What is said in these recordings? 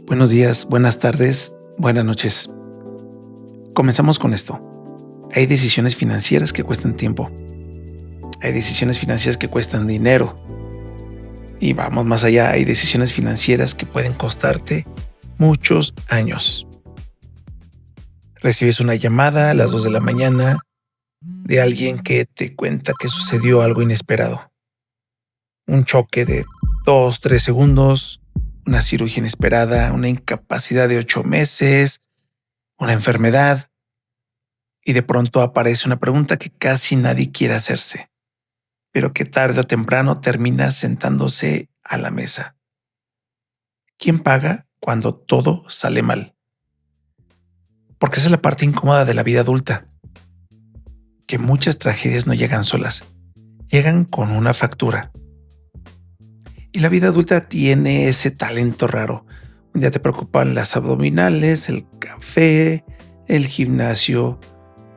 Buenos días, buenas tardes, buenas noches. Comenzamos con esto. Hay decisiones financieras que cuestan tiempo. Hay decisiones financieras que cuestan dinero. Y vamos más allá, hay decisiones financieras que pueden costarte muchos años. Recibes una llamada a las 2 de la mañana de alguien que te cuenta que sucedió algo inesperado. Un choque de 2, 3 segundos, una cirugía inesperada, una incapacidad de 8 meses, una enfermedad. Y de pronto aparece una pregunta que casi nadie quiere hacerse, pero que tarde o temprano termina sentándose a la mesa. ¿Quién paga cuando todo sale mal? Porque esa es la parte incómoda de la vida adulta, que muchas tragedias no llegan solas, llegan con una factura. Y la vida adulta tiene ese talento raro. Un día te preocupan las abdominales, el café, el gimnasio,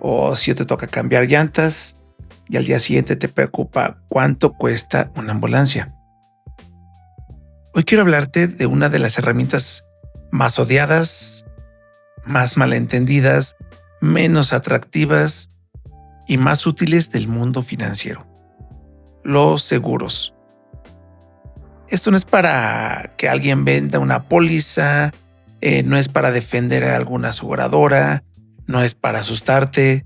o si te toca cambiar llantas, y al día siguiente te preocupa cuánto cuesta una ambulancia. Hoy quiero hablarte de una de las herramientas más odiadas, más malentendidas, menos atractivas y más útiles del mundo financiero: los seguros. Esto no es para que alguien venda una póliza, no es para defender a alguna aseguradora, no es para asustarte,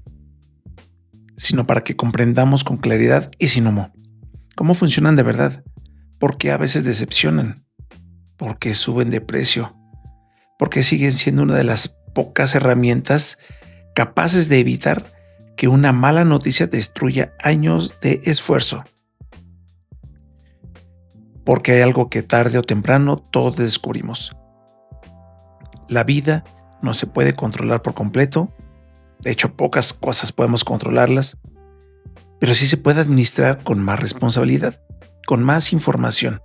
sino para que comprendamos con claridad y sin humo cómo funcionan de verdad, por qué a veces decepcionan, por qué suben de precio, por qué siguen siendo una de las pocas herramientas capaces de evitar que una mala noticia destruya años de esfuerzo. Porque hay algo que tarde o temprano todos descubrimos. La vida no se puede controlar por completo. De hecho, pocas cosas podemos controlarlas, pero sí se puede administrar con más responsabilidad, con más información.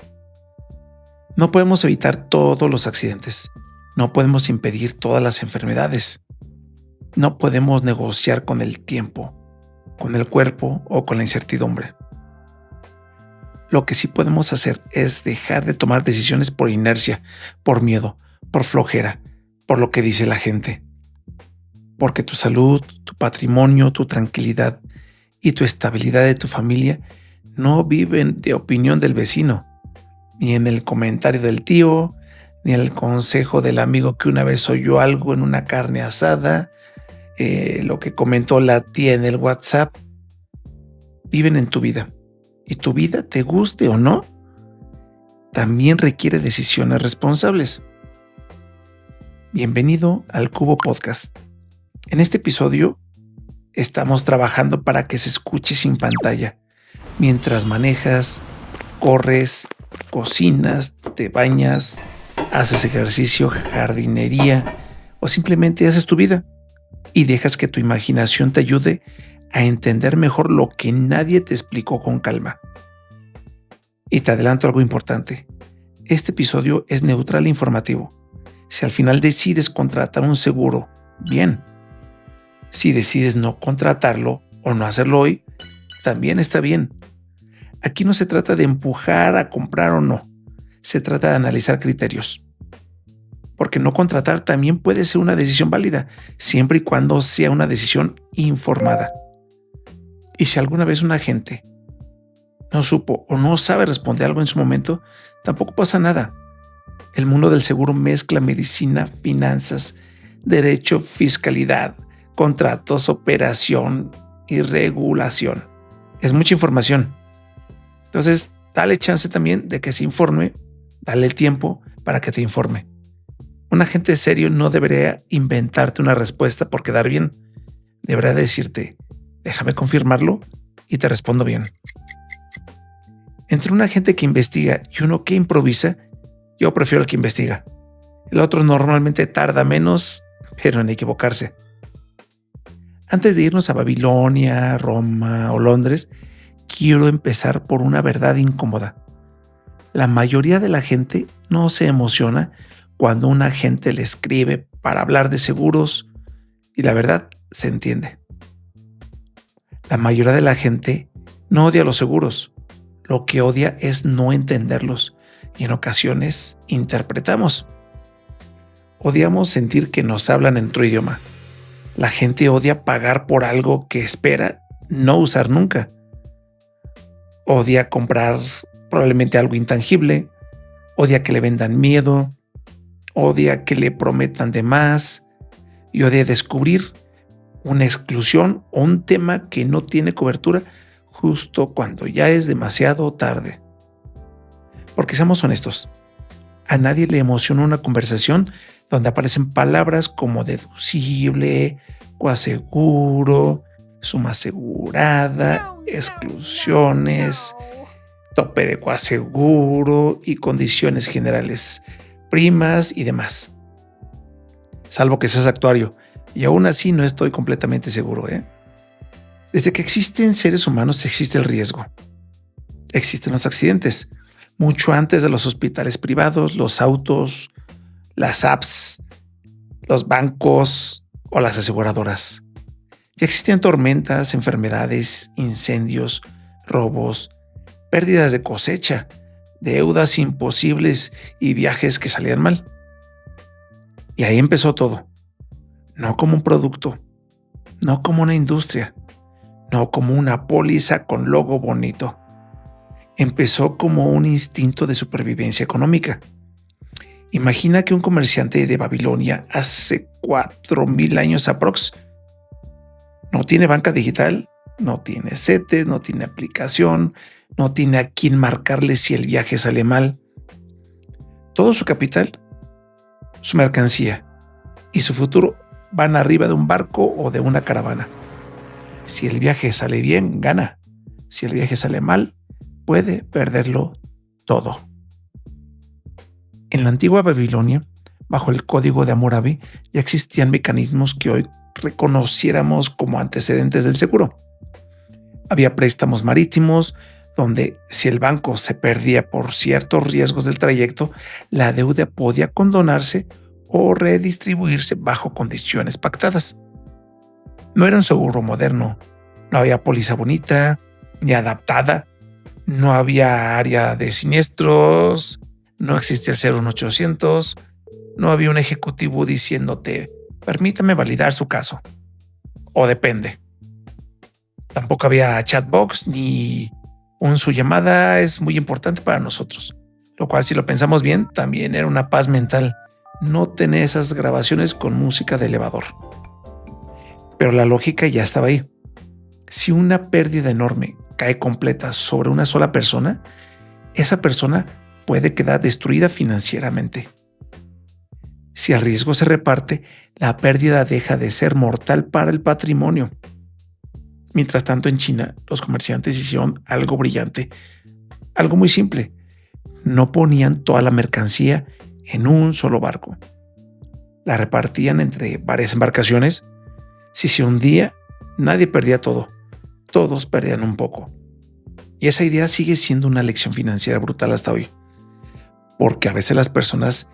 No podemos evitar todos los accidentes. No podemos impedir todas las enfermedades. No podemos negociar con el tiempo, con el cuerpo o con la incertidumbre. Lo que sí podemos hacer es dejar de tomar decisiones por inercia, por miedo, por flojera, por lo que dice la gente. Porque tu salud, tu patrimonio, tu tranquilidad y tu estabilidad de tu familia no viven de opinión del vecino, ni en el comentario del tío, ni en el consejo del amigo que una vez oyó algo en una carne asada, lo que comentó la tía en el WhatsApp. Viven en tu vida. Y tu vida, te guste o no, también requiere decisiones responsables. Bienvenido al Cubo Podcast. En este episodio estamos trabajando para que se escuche sin pantalla, mientras manejas, corres, cocinas, te bañas, haces ejercicio, jardinería o simplemente haces tu vida y dejas que tu imaginación te ayude a entender mejor lo que nadie te explicó con calma. Y te adelanto algo importante. Este episodio es neutral e informativo. Si al final decides contratar un seguro, bien. Si decides no contratarlo o no hacerlo hoy, también está bien. Aquí no se trata de empujar a comprar o no. Se trata de analizar criterios. Porque no contratar también puede ser una decisión válida, siempre y cuando sea una decisión informada. Y si alguna vez un agente no supo o no sabe responder algo en su momento, tampoco pasa nada. El mundo del seguro mezcla medicina, finanzas, derecho, fiscalidad, contratos, operación y regulación. Es mucha información. Entonces, dale chance también de que se informe, dale el tiempo para que te informe. Un agente serio no debería inventarte una respuesta por quedar bien. Debería decirte: déjame confirmarlo y te respondo bien. Entre un agente que investiga y uno que improvisa, yo prefiero al que investiga. El otro normalmente tarda menos, pero en equivocarse. Antes de irnos a Babilonia, Roma o Londres, quiero empezar por una verdad incómoda. La mayoría de la gente no se emociona cuando un agente le escribe para hablar de seguros, y la verdad se entiende. La mayoría de la gente no odia los seguros. Lo que odia es no entenderlos y en ocasiones interpretamos. Odiamos sentir que nos hablan en otro idioma. La gente odia pagar por algo que espera no usar nunca. Odia comprar probablemente algo intangible. Odia que le vendan miedo. Odia que le prometan de más. Y odia descubrir una exclusión o un tema que no tiene cobertura justo cuando ya es demasiado tarde. Porque seamos honestos, a nadie le emociona una conversación donde aparecen palabras como deducible, coaseguro, suma asegurada, exclusiones, tope de coaseguro y condiciones generales, primas y demás. Salvo que seas actuario, y aún así no estoy completamente seguro, ¿eh? Desde que existen seres humanos existe el riesgo. Existen los accidentes. Mucho antes de los hospitales privados, los autos, las apps, los bancos o las aseguradoras. Ya existían tormentas, enfermedades, incendios, robos, pérdidas de cosecha, deudas imposibles y viajes que salían mal. Y ahí empezó todo. No como un producto, no como una industria, no como una póliza con logo bonito. Empezó como un instinto de supervivencia económica. Imagina que un comerciante de Babilonia hace 4000 años aprox no tiene banca digital, no tiene CETES, no tiene aplicación, no tiene a quién marcarle si el viaje sale mal. Todo su capital, su mercancía y su futuro van arriba de un barco o de una caravana. Si el viaje sale bien, gana. Si el viaje sale mal, puede perderlo todo. En la antigua Babilonia, bajo el código de Hammurabi, ya existían mecanismos que hoy reconociéramos como antecedentes del seguro. Había préstamos marítimos, donde si el banco se perdía por ciertos riesgos del trayecto, la deuda podía condonarse o redistribuirse bajo condiciones pactadas. No era un seguro moderno, no había póliza bonita ni adaptada, no había área de siniestros, no existía el 01800, no había un ejecutivo diciéndote, permítame validar su caso, o depende. Tampoco había chatbox ni su llamada es muy importante para nosotros, lo cual si lo pensamos bien también era una paz mental, no tener esas grabaciones con música de elevador. Pero la lógica ya estaba ahí. Si una pérdida enorme cae completa sobre una sola persona, esa persona puede quedar destruida financieramente. Si el riesgo se reparte, la pérdida deja de ser mortal para el patrimonio. Mientras tanto, en China, los comerciantes hicieron algo brillante, algo muy simple. No ponían toda la mercancía en un solo barco. La repartían entre varias embarcaciones. Si se hundía, nadie perdía todo. Todos perdían un poco. Y esa idea sigue siendo una lección financiera brutal hasta hoy. Porque a veces las personas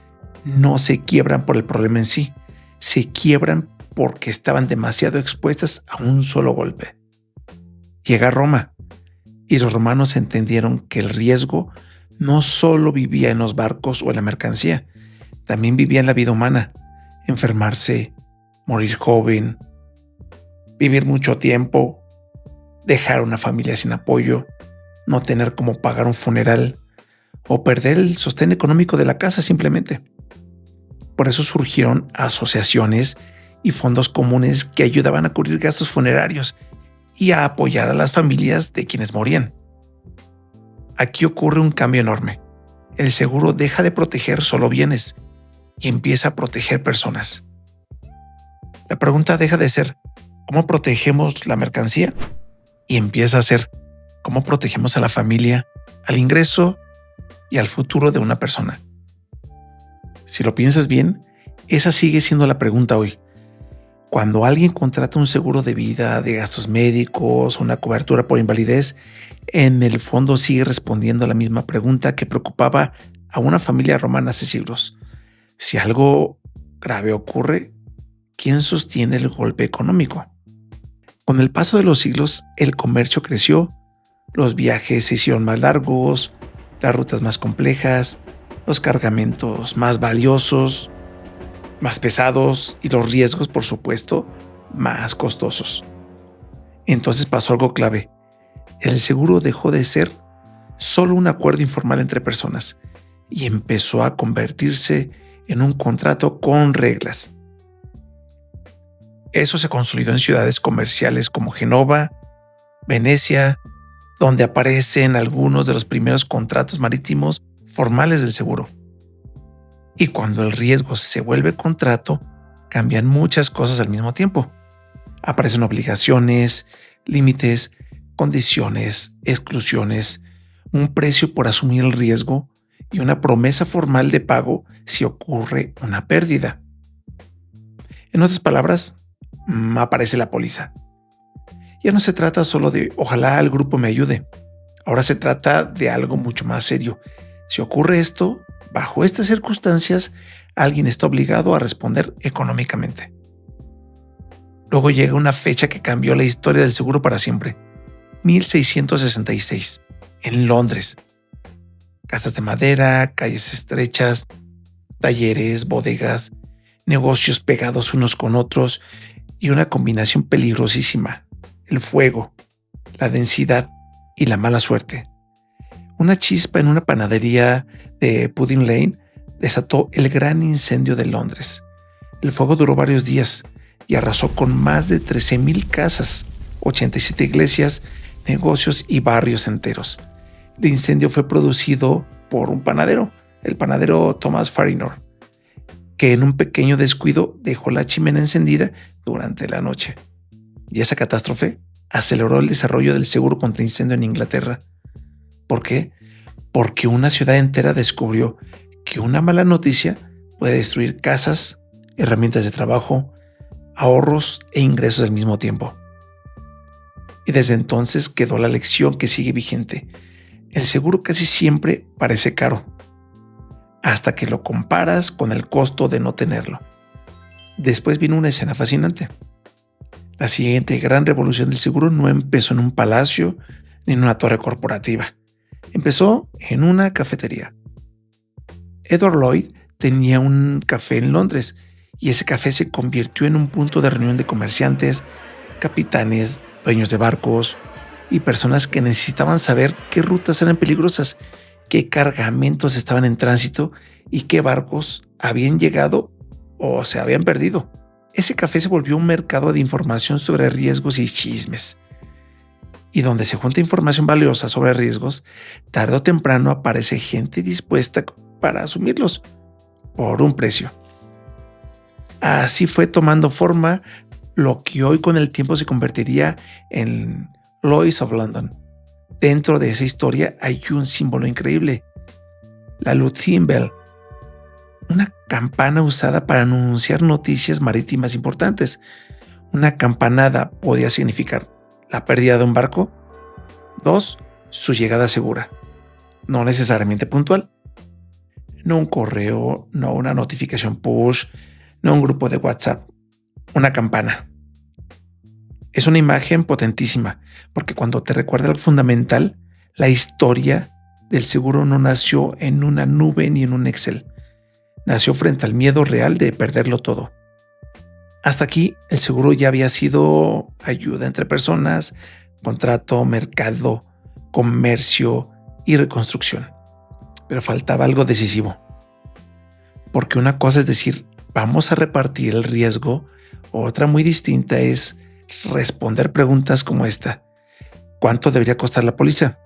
no se quiebran por el problema en sí, se quiebran porque estaban demasiado expuestas a un solo golpe. Llega Roma y los romanos entendieron que el riesgo no solo vivía en los barcos o en la mercancía, también vivía en la vida humana, enfermarse, morir joven, vivir mucho tiempo, dejar una familia sin apoyo, no tener cómo pagar un funeral o perder el sostén económico de la casa simplemente. Por eso surgieron asociaciones y fondos comunes que ayudaban a cubrir gastos funerarios y a apoyar a las familias de quienes morían. Aquí ocurre un cambio enorme. El seguro deja de proteger solo bienes y empieza a proteger personas. La pregunta deja de ser ¿cómo protegemos la mercancía? Y empieza a ser ¿cómo protegemos a la familia, al ingreso y al futuro de una persona? Si lo piensas bien, esa sigue siendo la pregunta hoy. Cuando alguien contrata un seguro de vida, de gastos médicos, una cobertura por invalidez, en el fondo sigue respondiendo a la misma pregunta que preocupaba a una familia romana hace siglos. Si algo grave ocurre, ¿quién sostiene el golpe económico? Con el paso de los siglos, el comercio creció, los viajes se hicieron más largos, las rutas más complejas, los cargamentos más valiosos. más pesados y los riesgos, por supuesto, más costosos. Entonces pasó algo clave. El seguro dejó de ser solo un acuerdo informal entre personas y empezó a convertirse en un contrato con reglas. Eso se consolidó en ciudades comerciales como Génova, Venecia, donde aparecen algunos de los primeros contratos marítimos formales del seguro. Y cuando el riesgo se vuelve contrato, cambian muchas cosas al mismo tiempo. Aparecen obligaciones, límites, condiciones, exclusiones, un precio por asumir el riesgo y una promesa formal de pago si ocurre una pérdida. En otras palabras, aparece la póliza. Ya no se trata solo de ojalá el grupo me ayude. Ahora se trata de algo mucho más serio. Si ocurre esto, bajo estas circunstancias, alguien está obligado a responder económicamente. Luego llega una fecha que cambió la historia del seguro para siempre. 1666, en Londres. Casas de madera, calles estrechas, talleres, bodegas, negocios pegados unos con otros y una combinación peligrosísima: el fuego, la densidad y la mala suerte. Una chispa en una panadería de Pudding Lane desató el gran incendio de Londres. El fuego duró varios días y arrasó con más de 13,000 casas, 87 iglesias, negocios y barrios enteros. El incendio fue producido por un panadero, el panadero Thomas Farrinor, que en un pequeño descuido dejó la chimenea encendida durante la noche. Y esa catástrofe aceleró el desarrollo del seguro contra incendio en Inglaterra. ¿Por qué? Porque una ciudad entera descubrió que una mala noticia puede destruir casas, herramientas de trabajo, ahorros e ingresos al mismo tiempo. Y desde entonces quedó la lección que sigue vigente. El seguro casi siempre parece caro, hasta que lo comparas con el costo de no tenerlo. Después vino una escena fascinante. La siguiente gran revolución del seguro no empezó en un palacio ni en una torre corporativa. Empezó en una cafetería. Edward Lloyd tenía un café en Londres y ese café se convirtió en un punto de reunión de comerciantes, capitanes, dueños de barcos y personas que necesitaban saber qué rutas eran peligrosas, qué cargamentos estaban en tránsito y qué barcos habían llegado o se habían perdido. Ese café se volvió un mercado de información sobre riesgos y chismes. Y donde se junta información valiosa sobre riesgos, tarde o temprano aparece gente dispuesta para asumirlos por un precio. Así fue tomando forma lo que hoy con el tiempo se convertiría en Lloyd's of London. Dentro de esa historia hay un símbolo increíble: la Lúthian Bell, una campana usada para anunciar noticias marítimas importantes. Una campanada podía significar la pérdida de un barco. 2. Su llegada segura, no necesariamente puntual. No un correo, no una notificación push, no un grupo de WhatsApp, una campana. Es una imagen potentísima, porque cuando te recuerda lo fundamental, la historia del seguro no nació en una nube ni en un Excel. Nació frente al miedo real de perderlo todo. Hasta aquí, el seguro ya había sido ayuda entre personas, contrato, mercado, comercio y reconstrucción. Pero faltaba algo decisivo. Porque una cosa es decir, vamos a repartir el riesgo, otra muy distinta es responder preguntas como esta: ¿cuánto debería costar la póliza?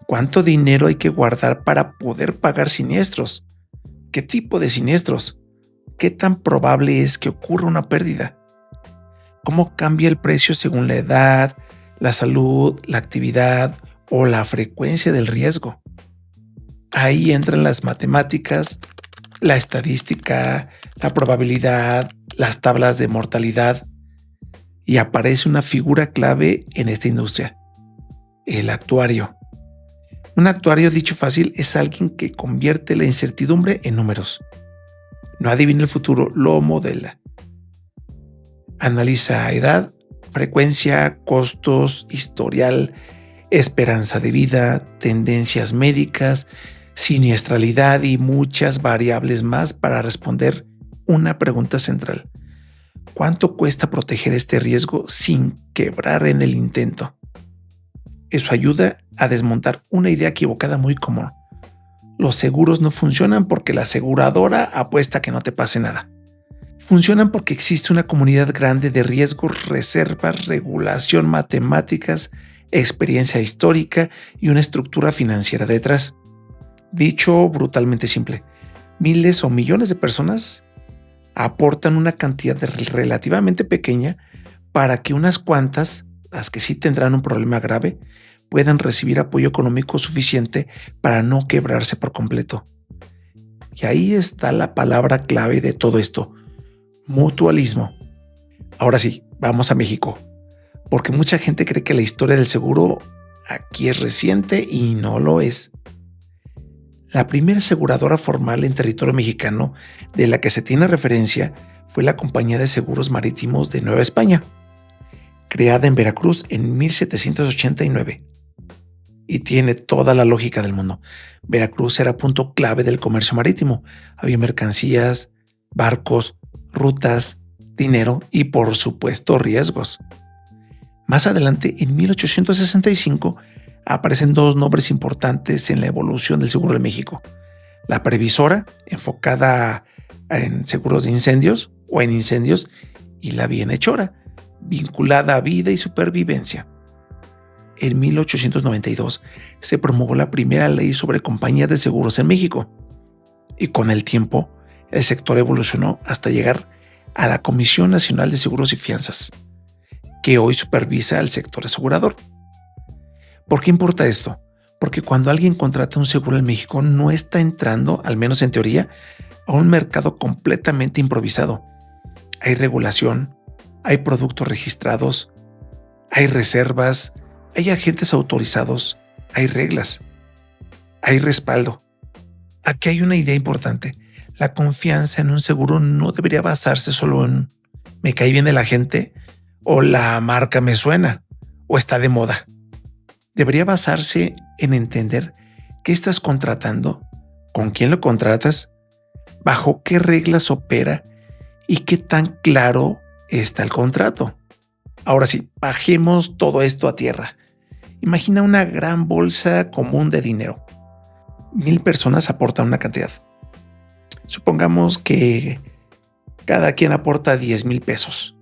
¿Cuánto dinero hay que guardar para poder pagar siniestros? ¿Qué tipo de siniestros? ¿Qué tan probable es que ocurra una pérdida? ¿Cómo cambia el precio según la edad, la salud, la actividad o la frecuencia del riesgo? Ahí entran las matemáticas, la estadística, la probabilidad, las tablas de mortalidad, y aparece una figura clave en esta industria: el actuario. Un actuario, dicho fácil, es alguien que convierte la incertidumbre en números. No adivina el futuro, lo modela. Analiza edad, frecuencia, costos, historial, esperanza de vida, tendencias médicas, siniestralidad y muchas variables más para responder una pregunta central. ¿Cuánto cuesta proteger este riesgo sin quebrar en el intento? Eso ayuda a desmontar una idea equivocada muy común. Los seguros no funcionan porque la aseguradora apuesta a que no te pase nada. Funcionan porque existe una comunidad grande de riesgos, reservas, regulación, matemáticas, experiencia histórica y una estructura financiera detrás. Dicho brutalmente simple, miles o millones de personas aportan una cantidad relativamente pequeña para que unas cuantas, las que sí tendrán un problema grave, puedan recibir apoyo económico suficiente para no quebrarse por completo. Y ahí está la palabra clave de todo esto: mutualismo. Ahora sí, vamos a México, porque mucha gente cree que la historia del seguro aquí es reciente y no lo es. La primera aseguradora formal en territorio mexicano de la que se tiene referencia fue la Compañía de Seguros Marítimos de Nueva España, creada en Veracruz en 1789. Y tiene toda la lógica del mundo. Veracruz era punto clave del comercio marítimo. Había mercancías, barcos, rutas, dinero y, por supuesto, riesgos. Más adelante, en 1865, aparecen dos nombres importantes en la evolución del seguro de México: la Previsora, enfocada en seguros de incendios o en incendios, y la Bienhechora, vinculada a vida y supervivencia. En 1892 se promulgó la primera ley sobre compañías de seguros en México, y con el tiempo el sector evolucionó hasta llegar a la Comisión Nacional de Seguros y Fianzas, que hoy supervisa al sector asegurador. ¿Por qué importa esto? Porque cuando alguien contrata un seguro en México no está entrando, al menos en teoría, a un mercado completamente improvisado. Hay regulación, hay productos registrados, hay reservas, hay agentes autorizados, hay reglas, hay respaldo. Aquí hay una idea importante. La confianza en un seguro no debería basarse solo en me cae bien el agente o la marca me suena o está de moda. Debería basarse en entender qué estás contratando, con quién lo contratas, bajo qué reglas opera y qué tan claro está el contrato. Ahora sí, bajemos todo esto a tierra. Imagina una gran bolsa común de dinero. 1,000 personas aportan una cantidad. Supongamos que cada quien aporta 10,000 pesos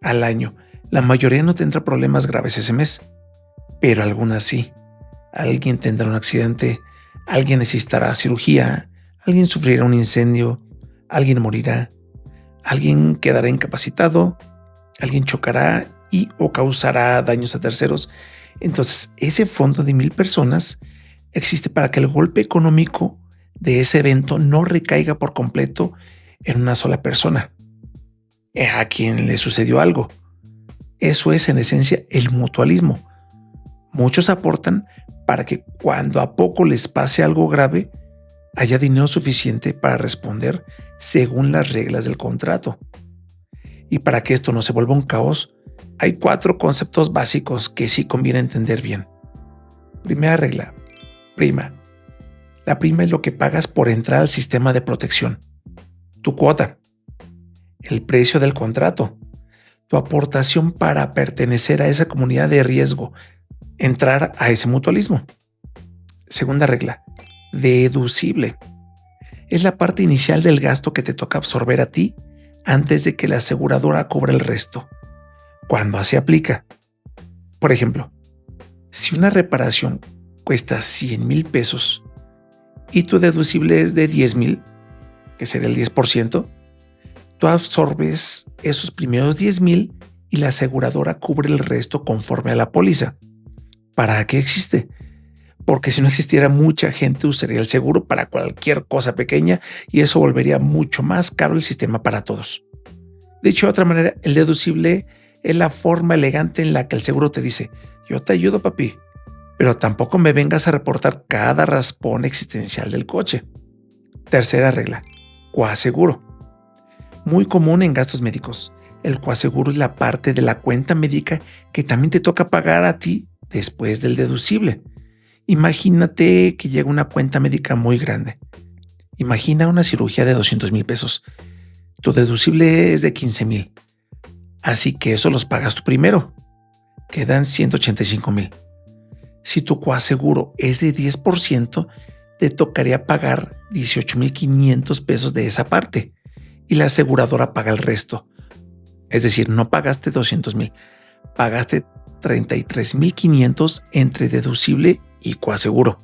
al año. La mayoría no tendrá problemas graves ese mes, pero algunas sí. Alguien tendrá un accidente, alguien necesitará cirugía, alguien sufrirá un incendio, alguien morirá, alguien quedará incapacitado, alguien chocará y o causará daños a terceros. Entonces, ese fondo de 1,000 personas existe para que el golpe económico de ese evento no recaiga por completo en una sola persona, a quien le sucedió algo. Eso es en esencia el mutualismo. Muchos aportan para que cuando a poco les pase algo grave, haya dinero suficiente para responder según las reglas del contrato. Y para que esto no se vuelva un caos, hay 4 conceptos básicos que sí conviene entender bien. Primera regla: prima. La prima es lo que pagas por entrar al sistema de protección. Tu cuota. El precio del contrato. Tu aportación para pertenecer a esa comunidad de riesgo, entrar a ese mutualismo. Segunda regla: deducible. Es la parte inicial del gasto que te toca absorber a ti antes de que la aseguradora cobre el resto. ¿Cuándo se aplica? Por ejemplo, si una reparación cuesta 100,000 pesos y tu deducible es de 10,000, que sería el 10%, tú absorbes esos primeros 10,000 y la aseguradora cubre el resto conforme a la póliza. ¿Para qué existe? Porque si no existiera, mucha gente usaría el seguro para cualquier cosa pequeña y eso volvería mucho más caro el sistema para todos. Dicho de otra manera, el deducible es la forma elegante en la que el seguro te dice: yo te ayudo, papi, pero tampoco me vengas a reportar cada raspón existencial del coche. Tercera regla: coaseguro. Muy común en gastos médicos. El coaseguro es la parte de la cuenta médica que también te toca pagar a ti después del deducible. Imagínate que llega una cuenta médica muy grande. Imagina una cirugía de 200,000 pesos. Tu deducible es de 15,000. Así que eso los pagas tú primero. Quedan 185,000. Si tu coaseguro es de 10%, te tocaría pagar 18,500 pesos de esa parte y la aseguradora paga el resto. Es decir, no pagaste 200,000, pagaste 33,500 entre deducible y coaseguro.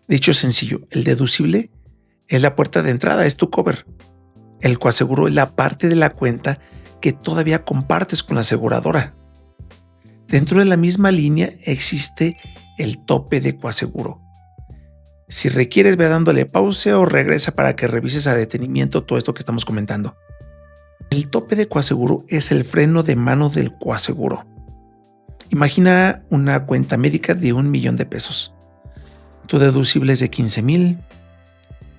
Dicho sencillo, el deducible es la puerta de entrada, es tu cover. El coaseguro es la parte de la cuenta que todavía compartes con la aseguradora. Dentro de la misma línea existe el tope de coaseguro. Si requieres, ve dándole pausa o regresa para que revises a detenimiento todo esto que estamos comentando. El tope de coaseguro es el freno de mano del coaseguro. Imagina una cuenta médica de 1,000,000 de pesos. Tu deducible es de 15,000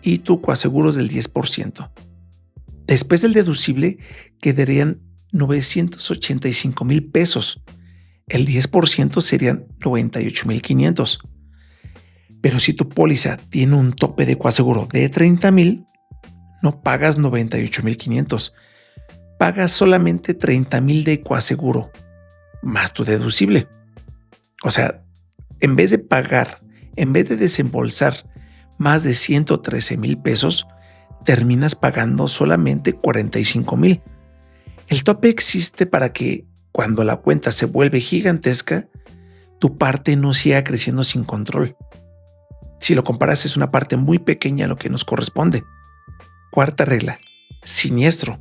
y tu coaseguro es del 10%. Después del deducible quedarían 985,000 pesos. El 10% serían 98,500. Pero si tu póliza tiene un tope de coaseguro de 30,000, no pagas 98,500. Pagas solamente 30,000 de coaseguro más tu deducible. O sea, en vez de desembolsar más de 113,000 pesos, terminas pagando solamente 45,000. El tope existe para que cuando la cuenta se vuelve gigantesca, tu parte no siga creciendo sin control. Si lo comparas, es una parte muy pequeña a lo que nos corresponde. Cuarta regla: siniestro.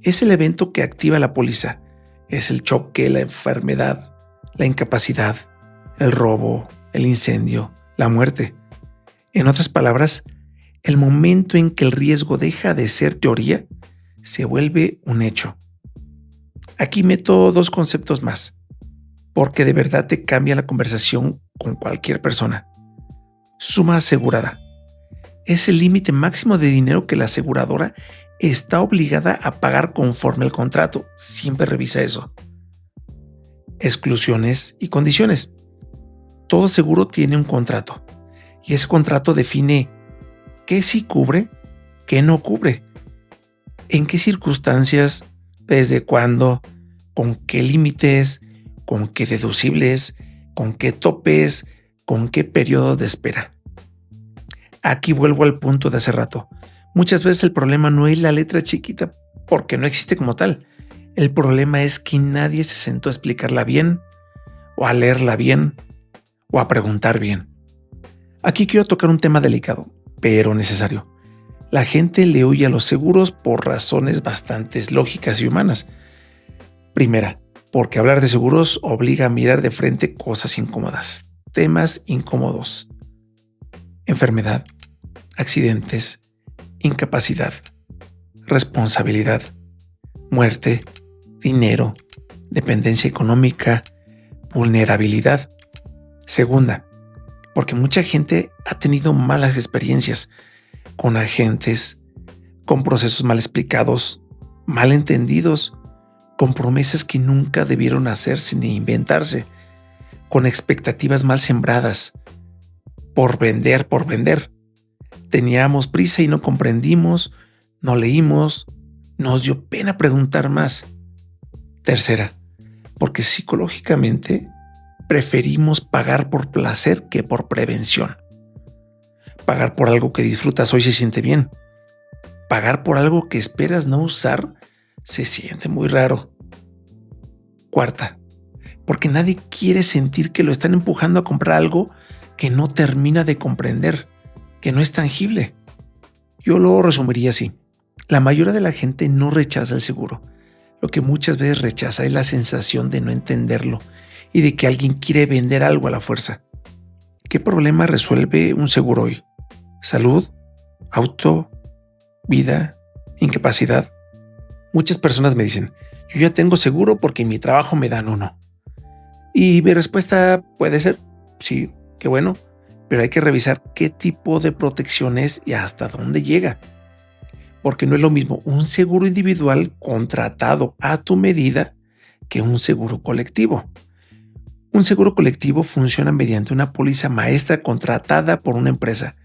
Es el evento que activa la póliza. Es el choque, la enfermedad, la incapacidad, el robo, el incendio, la muerte. En otras palabras, el momento en que el riesgo deja de ser teoría, se vuelve un hecho. Aquí meto dos conceptos más, porque de verdad te cambia la conversación con cualquier persona. Suma asegurada. Es el límite máximo de dinero que la aseguradora está obligada a pagar conforme al contrato. Siempre revisa eso. Exclusiones y condiciones. Todo seguro tiene un contrato y ese contrato define qué sí cubre, qué no cubre, en qué circunstancias, desde cuándo, con qué límites, con qué deducibles, con qué topes, con qué periodo de espera. Aquí vuelvo al punto de hace rato. Muchas veces el problema no es la letra chiquita porque no existe como tal. El problema es que nadie se sentó a explicarla bien, o a leerla bien, o a preguntar bien. Aquí quiero tocar un tema delicado, pero necesario. La gente le huye a los seguros por razones bastante lógicas y humanas. Primera, porque hablar de seguros obliga a mirar de frente cosas incómodas, temas incómodos. Enfermedad, accidentes, incapacidad, responsabilidad, muerte, dinero, dependencia económica, vulnerabilidad. Segunda, porque mucha gente ha tenido malas experiencias con agentes, con procesos mal explicados, mal entendidos, con promesas que nunca debieron hacerse ni inventarse, con expectativas mal sembradas, por vender. Teníamos prisa y no comprendimos, no leímos, nos dio pena preguntar más. Tercera, porque psicológicamente preferimos pagar por placer que por prevención. Pagar por algo que disfrutas hoy se siente bien. Pagar por algo que esperas no usar se siente muy raro. Cuarta, porque nadie quiere sentir que lo están empujando a comprar algo que no termina de comprender, que no es tangible. Yo lo resumiría así. La mayoría de la gente no rechaza el seguro. Lo que muchas veces rechaza es la sensación de no entenderlo y de que alguien quiere vender algo a la fuerza. ¿Qué problema resuelve un seguro hoy? ¿Salud? ¿Auto? ¿Vida? ¿Incapacidad? Muchas personas me dicen, yo ya tengo seguro porque en mi trabajo me dan uno. Y mi respuesta puede ser, sí, qué bueno, pero hay que revisar qué tipo de protección es y hasta dónde llega. Porque no es lo mismo un seguro individual contratado a tu medida que un seguro colectivo. Un seguro colectivo funciona mediante una póliza maestra contratada por una empresa,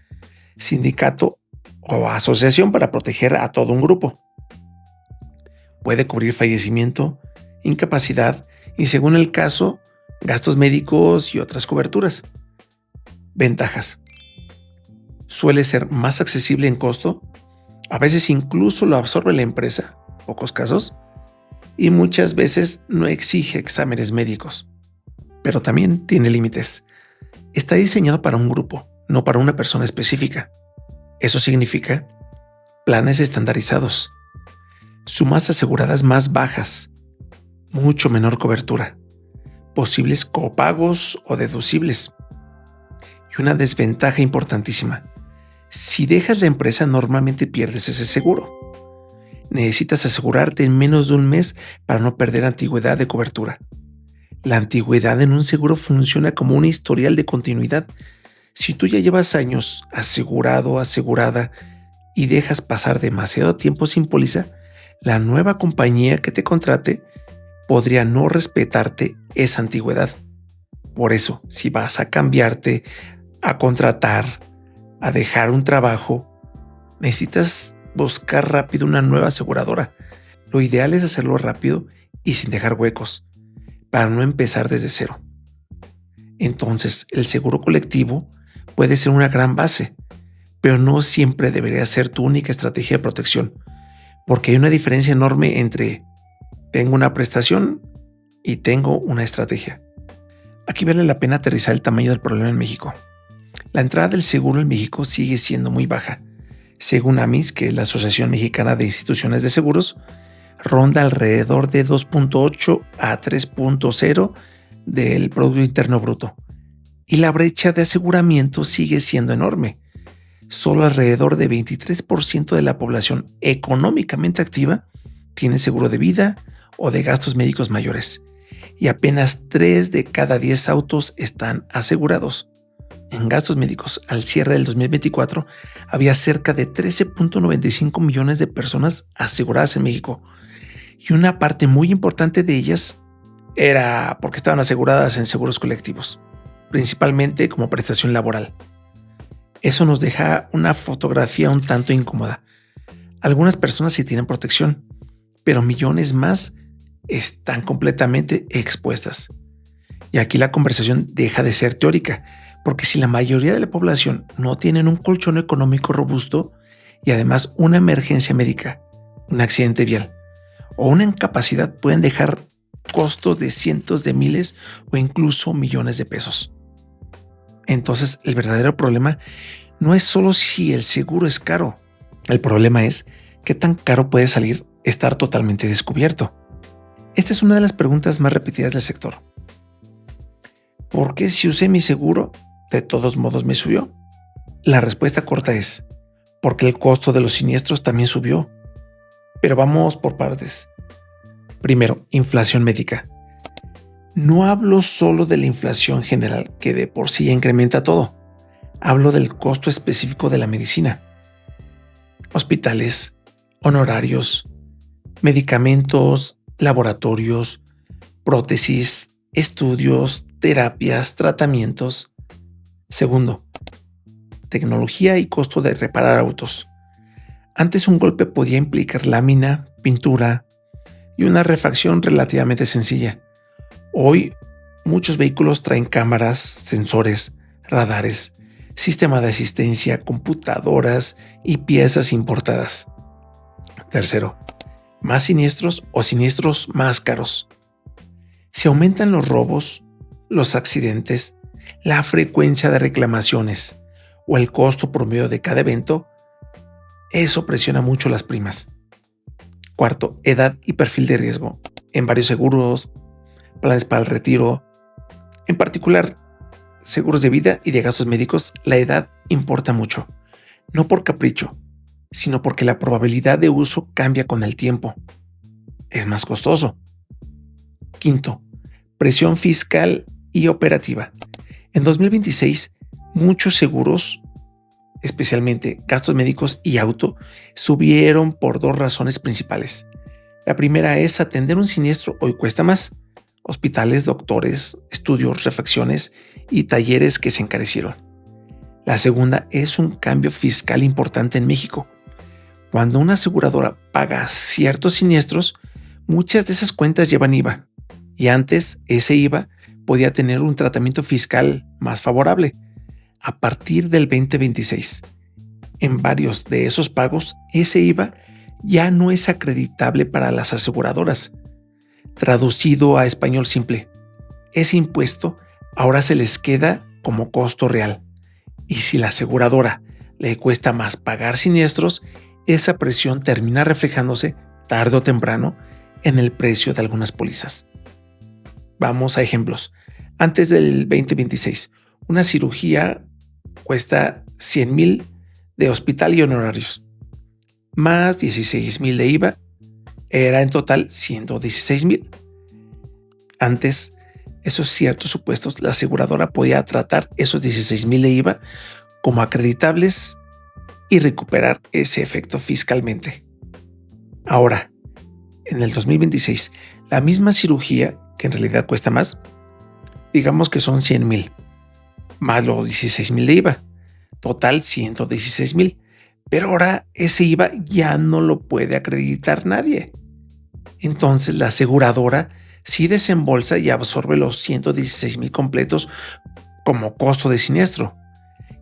sindicato o asociación para proteger a todo un grupo. Puede cubrir fallecimiento, incapacidad y, según el caso, gastos médicos y otras coberturas. Ventajas. Suele ser más accesible en costo, a veces incluso lo absorbe la empresa, pocos casos, y muchas veces no exige exámenes médicos. Pero también tiene límites. Está diseñado para un grupo, no para una persona específica. Eso significa planes estandarizados, sumas aseguradas más bajas, mucho menor cobertura, posibles copagos o deducibles. Y una desventaja importantísima. Si dejas la empresa, normalmente pierdes ese seguro. Necesitas asegurarte en menos de un mes para no perder antigüedad de cobertura. La antigüedad en un seguro funciona como un historial de continuidad. Si tú ya llevas años asegurado, asegurada, y dejas pasar demasiado tiempo sin póliza, la nueva compañía que te contrate podría no respetarte esa antigüedad. Por eso, si vas a cambiarte, a contratar, a dejar un trabajo, necesitas buscar rápido una nueva aseguradora. Lo ideal es hacerlo rápido y sin dejar huecos, para no empezar desde cero. Entonces, el seguro colectivo puede ser una gran base, pero no siempre debería ser tu única estrategia de protección, porque hay una diferencia enorme entre tengo una prestación y tengo una estrategia. Aquí vale la pena aterrizar el tamaño del problema en México. La entrada del seguro en México sigue siendo muy baja. Según AMIS, que es la Asociación Mexicana de Instituciones de Seguros, ronda alrededor de 2.8 a 3.0 del Producto Interno Bruto. Y la brecha de aseguramiento sigue siendo enorme. Solo alrededor de 23% de la población económicamente activa tiene seguro de vida o de gastos médicos mayores. Y apenas 3 de cada 10 autos están asegurados. En gastos médicos, al cierre del 2024, había cerca de 13.95 millones de personas aseguradas en México. Y una parte muy importante de ellas era porque estaban aseguradas en seguros colectivos, principalmente como prestación laboral. Eso nos deja una fotografía un tanto incómoda. Algunas personas sí tienen protección, pero millones más están completamente expuestas. Y aquí la conversación deja de ser teórica, porque si la mayoría de la población no tienen un colchón económico robusto y además una emergencia médica, un accidente vial o una incapacidad, pueden dejar costos de cientos de miles o incluso millones de pesos. Entonces, el verdadero problema no es solo si el seguro es caro. El problema es qué tan caro puede salir estar totalmente descubierto. Esta es una de las preguntas más repetidas del sector. ¿Por qué si usé mi seguro, de todos modos me subió? La respuesta corta es porque el costo de los siniestros también subió. Pero vamos por partes. Primero, inflación médica. No hablo solo de la inflación general, que de por sí incrementa todo. Hablo del costo específico de la medicina. Hospitales, honorarios, medicamentos, laboratorios, prótesis, estudios, terapias, tratamientos. Segundo, tecnología y costo de reparar autos. Antes un golpe podía implicar lámina, pintura y una refacción relativamente sencilla. Hoy muchos vehículos traen cámaras, sensores, radares, sistema de asistencia, computadoras y piezas importadas. Tercero, más siniestros o siniestros más caros. Si aumentan los robos, los accidentes, la frecuencia de reclamaciones o el costo promedio de cada evento, eso presiona mucho las primas. Cuarto, edad y perfil de riesgo. En varios seguros, planes para el retiro, en particular seguros de vida y de gastos médicos, la edad importa mucho. No por capricho, sino porque la probabilidad de uso cambia con el tiempo. Es más costoso. Quinto, presión fiscal y operativa. En 2026, muchos seguros, especialmente gastos médicos y auto, subieron por dos razones principales. La primera es atender un siniestro hoy cuesta más. Hospitales, doctores, estudios, refacciones y talleres que se encarecieron. La segunda es un cambio fiscal importante en México. Cuando una aseguradora paga ciertos siniestros, Muchas de esas cuentas llevan IVA y antes ese IVA podía tener un tratamiento fiscal más favorable. A partir del 2026, en varios de esos pagos, ese IVA ya no es acreditable para las aseguradoras. Traducido a español simple, ese impuesto ahora se les queda como costo real. Y si la aseguradora le cuesta más pagar siniestros, esa presión termina reflejándose tarde o temprano en el precio de algunas pólizas. Vamos a ejemplos. Antes del 2026, una cirugía cuesta 100,000 de hospital y honorarios, más 16,000 de IVA, era en total 116,000. Antes, esos ciertos supuestos, la aseguradora podía tratar esos 16,000 de IVA como acreditables y recuperar ese efecto fiscalmente. Ahora, en el 2026, la misma cirugía, que en realidad cuesta más, digamos que son 100,000, más los 16,000 de IVA, total 116,000. Pero ahora ese IVA ya no lo puede acreditar nadie. Entonces la aseguradora sí desembolsa y absorbe los 116,000 completos como costo de siniestro.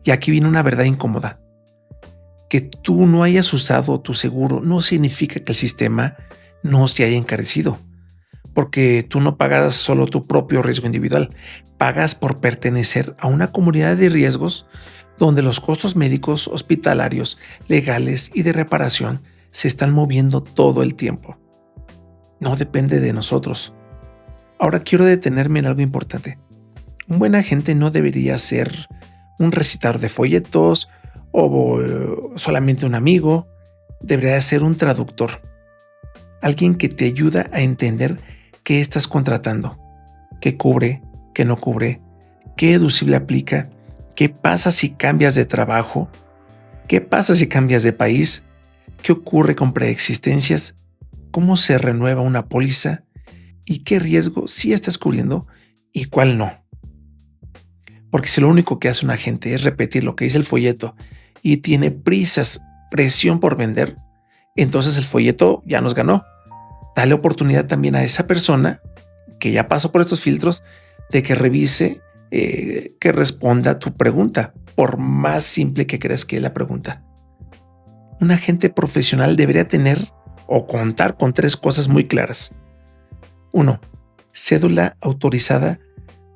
Y aquí viene una verdad incómoda. Que tú no hayas usado tu seguro no significa que el sistema no se haya encarecido. Porque tú no pagas solo tu propio riesgo individual, pagas por pertenecer a una comunidad de riesgos donde los costos médicos, hospitalarios, legales y de reparación se están moviendo todo el tiempo. No depende de nosotros. Ahora quiero detenerme en algo importante. Un buen agente no debería ser un recitador de folletos o solamente un amigo. Debería ser un traductor. Alguien que te ayuda a entender qué estás contratando, qué cubre, qué no cubre, qué deducible aplica, qué pasa si cambias de trabajo, qué pasa si cambias de país, qué ocurre con preexistencias, cómo se renueva una póliza y qué riesgo sí estás cubriendo y cuál no. Porque si lo único que hace un agente es repetir lo que dice el folleto y tiene presión por vender, entonces el folleto ya nos ganó. Dale oportunidad también a esa persona que ya pasó por estos filtros de que revise, que responda a tu pregunta, por más simple que creas que es la pregunta. Un agente profesional debería tener o contar con 3 cosas muy claras. 1. Cédula autorizada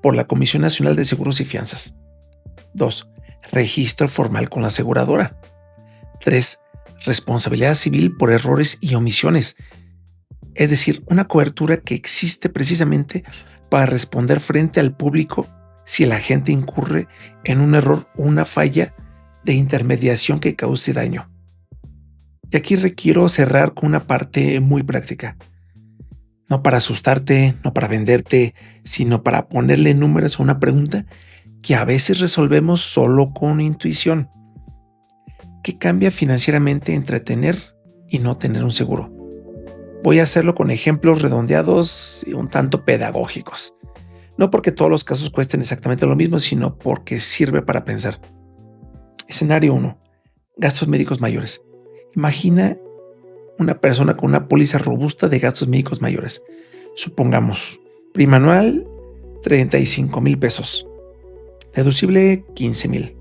por la Comisión Nacional de Seguros y Fianzas. 2. Registro formal con la aseguradora. 3. Responsabilidad civil por errores y omisiones. Es decir, una cobertura que existe precisamente para responder frente al público si el agente incurre en un error o una falla de intermediación que cause daño. Y aquí requiero cerrar con una parte muy práctica. No para asustarte, no para venderte, sino para ponerle números a una pregunta que a veces resolvemos solo con intuición. ¿Qué cambia financieramente entre tener y no tener un seguro? Voy a hacerlo con ejemplos redondeados y un tanto pedagógicos. No porque todos los casos cuesten exactamente lo mismo, sino porque sirve para pensar. Escenario 1. Gastos médicos mayores. Imagina una persona con una póliza robusta de gastos médicos mayores. Supongamos, prima anual, 35,000 pesos. Deducible, 15,000.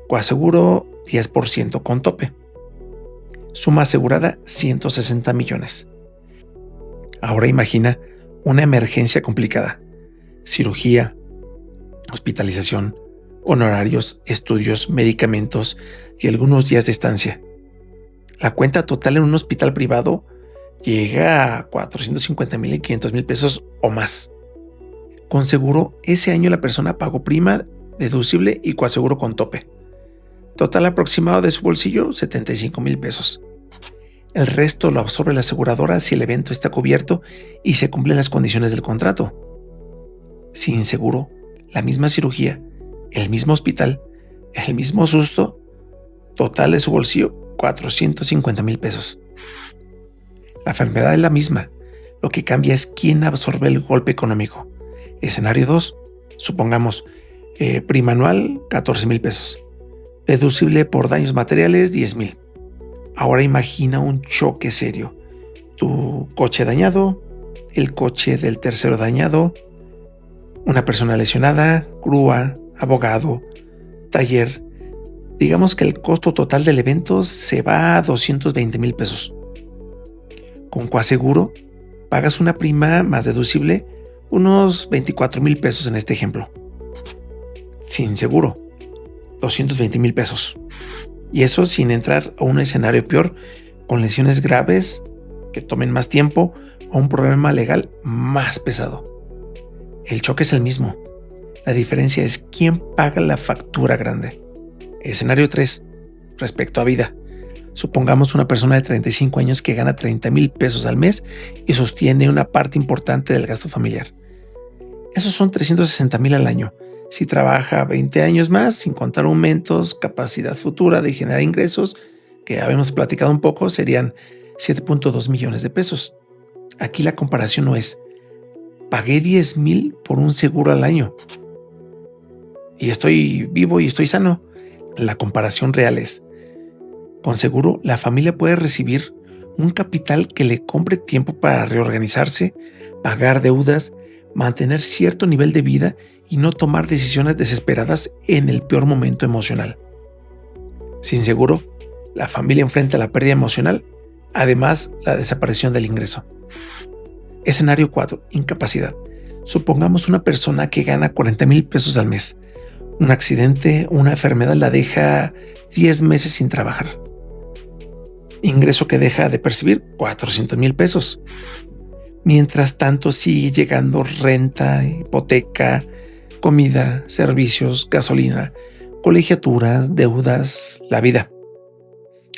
Coaseguro, 10% con tope. Suma asegurada, 160 millones. Ahora imagina una emergencia complicada. Cirugía, hospitalización, honorarios, estudios, medicamentos y algunos días de estancia. La cuenta total en un hospital privado llega a 450,000 y 500,000 pesos o más. Con seguro, ese año la persona pagó prima, deducible y coaseguro con tope. Total aproximado de su bolsillo, 75,000 pesos. El resto lo absorbe la aseguradora si el evento está cubierto y se cumplen las condiciones del contrato. Sin seguro, la misma cirugía, el mismo hospital, el mismo susto, total de su bolsillo, 450,000 pesos. La enfermedad es la misma. Lo que cambia es quién absorbe el golpe económico. Escenario 2. Supongamos prima anual, 14,000 pesos. Deducible por daños materiales, 10,000. Ahora imagina un choque serio. tu coche dañado, el coche del tercero dañado, una persona lesionada, grúa, abogado, taller. Digamos que el costo total del evento se va a 220,000 pesos. Con coaseguro, pagas una prima más deducible, unos 24,000 pesos en este ejemplo. Sin seguro, 220,000 pesos. Y eso sin entrar a un escenario peor, con lesiones graves que tomen más tiempo o un problema legal más pesado. El choque es el mismo. La diferencia es quién paga la factura grande. Escenario 3. Respecto a vida. Supongamos una persona de 35 años que gana 30,000 pesos al mes y sostiene una parte importante del gasto familiar. Esos son 360,000 al año. Si trabaja 20 años más, sin contar aumentos, capacidad futura de generar ingresos, que habíamos platicado un poco, serían 7.2 millones de pesos. Aquí la comparación no es, pagué 10,000 por un seguro al año y estoy vivo y estoy sano. La comparación real es, con seguro, la familia puede recibir un capital que le compre tiempo para reorganizarse, pagar deudas, mantener cierto nivel de vida y no tomar decisiones desesperadas en el peor momento emocional. Sin seguro, la familia enfrenta la pérdida emocional, además la desaparición del ingreso. Escenario 4. Incapacidad. Supongamos una persona que gana 40,000 pesos al mes. Un accidente, una enfermedad la deja 10 meses sin trabajar. Ingreso que deja de percibir 400,000 pesos. Mientras tanto sigue llegando renta, hipoteca, comida, servicios, gasolina, colegiaturas, deudas, la vida.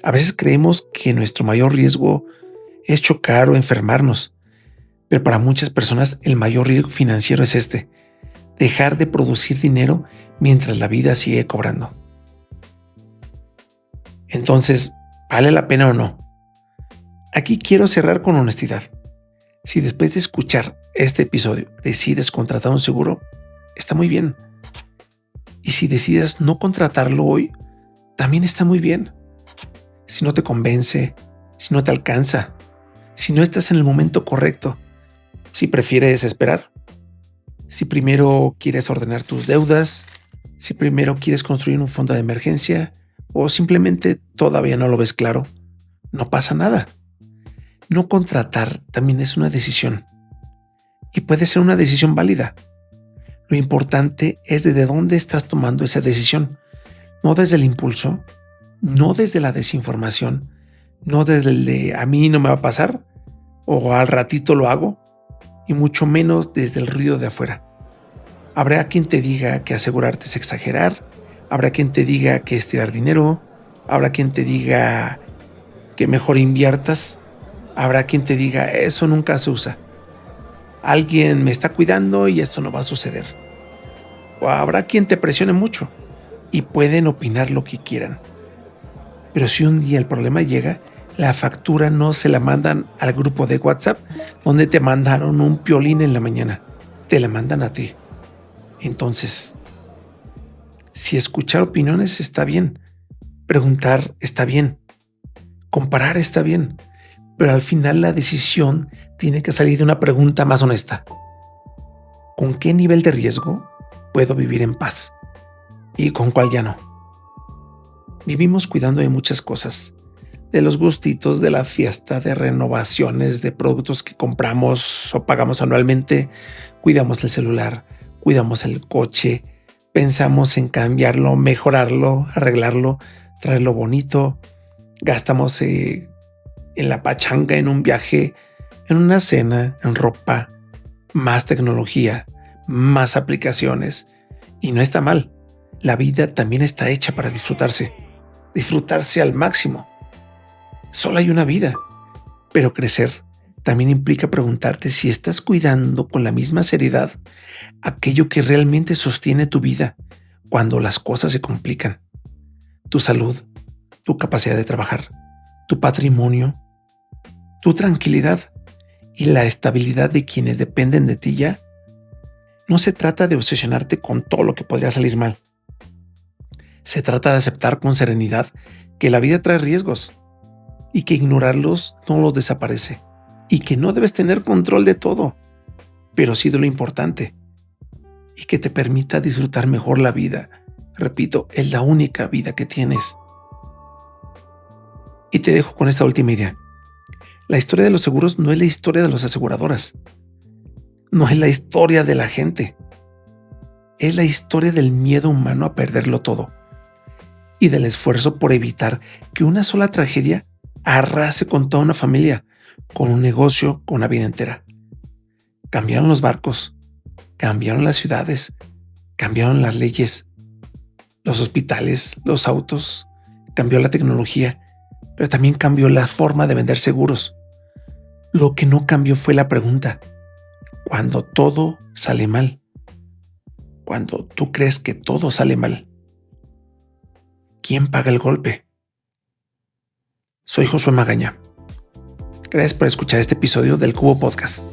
A veces creemos que nuestro mayor riesgo es chocar o enfermarnos, pero para muchas personas el mayor riesgo financiero es dejar de producir dinero mientras la vida sigue cobrando. Entonces, ¿vale la pena o no? Aquí quiero cerrar con honestidad. Si después de escuchar este episodio decides contratar un seguro, está muy bien. Y si decides no contratarlo hoy, también está muy bien. Si no te convence, si no te alcanza, si no estás en el momento correcto, si prefieres esperar, si primero quieres ordenar tus deudas, si primero quieres construir un fondo de emergencia o simplemente todavía no lo ves claro, no pasa nada. No contratar también es una decisión y puede ser una decisión válida. Lo importante es desde dónde estás tomando esa decisión, no desde el impulso, no desde la desinformación, no desde el de a mí no me va a pasar o al ratito lo hago, y mucho menos desde el ruido de afuera. Habrá quien te diga que asegurarte es exagerar, habrá quien te diga que es tirar dinero, habrá quien te diga que mejor inviertas, habrá quien te diga eso nunca se usa. Alguien me está cuidando y esto no va a suceder. O habrá quien te presione mucho y pueden opinar lo que quieran. Pero si un día el problema llega, la factura no se la mandan al grupo de WhatsApp donde te mandaron un piolín en la mañana. Te la mandan a ti. Entonces, si escuchar opiniones está bien, preguntar está bien, comparar está bien, pero al final la decisión tiene que salir de una pregunta más honesta. ¿Con qué nivel de riesgo puedo vivir en paz? ¿Y con cuál ya no? Vivimos cuidando de muchas cosas, de los gustitos, de la fiesta, de renovaciones, de productos que compramos o pagamos anualmente, cuidamos el celular, cuidamos el coche, pensamos en cambiarlo, mejorarlo, arreglarlo, traerlo bonito, gastamos en la pachanga, en un viaje, en una cena, en ropa, más tecnología, más aplicaciones. Y no está mal, la vida también está hecha para disfrutarse al máximo. Solo hay una vida, pero crecer también implica preguntarte si estás cuidando con la misma seriedad aquello que realmente sostiene tu vida cuando las cosas se complican. Tu salud, tu capacidad de trabajar, tu patrimonio, tu tranquilidad y la estabilidad de quienes dependen de ti ya. No se trata de obsesionarte con todo lo que podría salir mal. Se trata de aceptar con serenidad que la vida trae riesgos y que ignorarlos no los desaparece. y que no debes tener control de todo, pero sí de lo importante y que te permita disfrutar mejor la vida. Repito, es la única vida que tienes. Y te dejo con esta última idea. La historia de los seguros no es la historia de las aseguradoras. No es la historia de la gente. Es la historia del miedo humano a perderlo todo y del esfuerzo por evitar que una sola tragedia arrase con toda una familia, con un negocio, con una vida entera. Cambiaron los barcos, cambiaron las ciudades, cambiaron las leyes, los hospitales, los autos, cambió la tecnología, pero también cambió la forma de vender seguros. Lo que no cambió fue la pregunta: cuando todo sale mal, cuando tú crees que todo sale mal, ¿quién paga el golpe? Soy Josué Magaña. Gracias por escuchar este episodio del Cubo Podcast.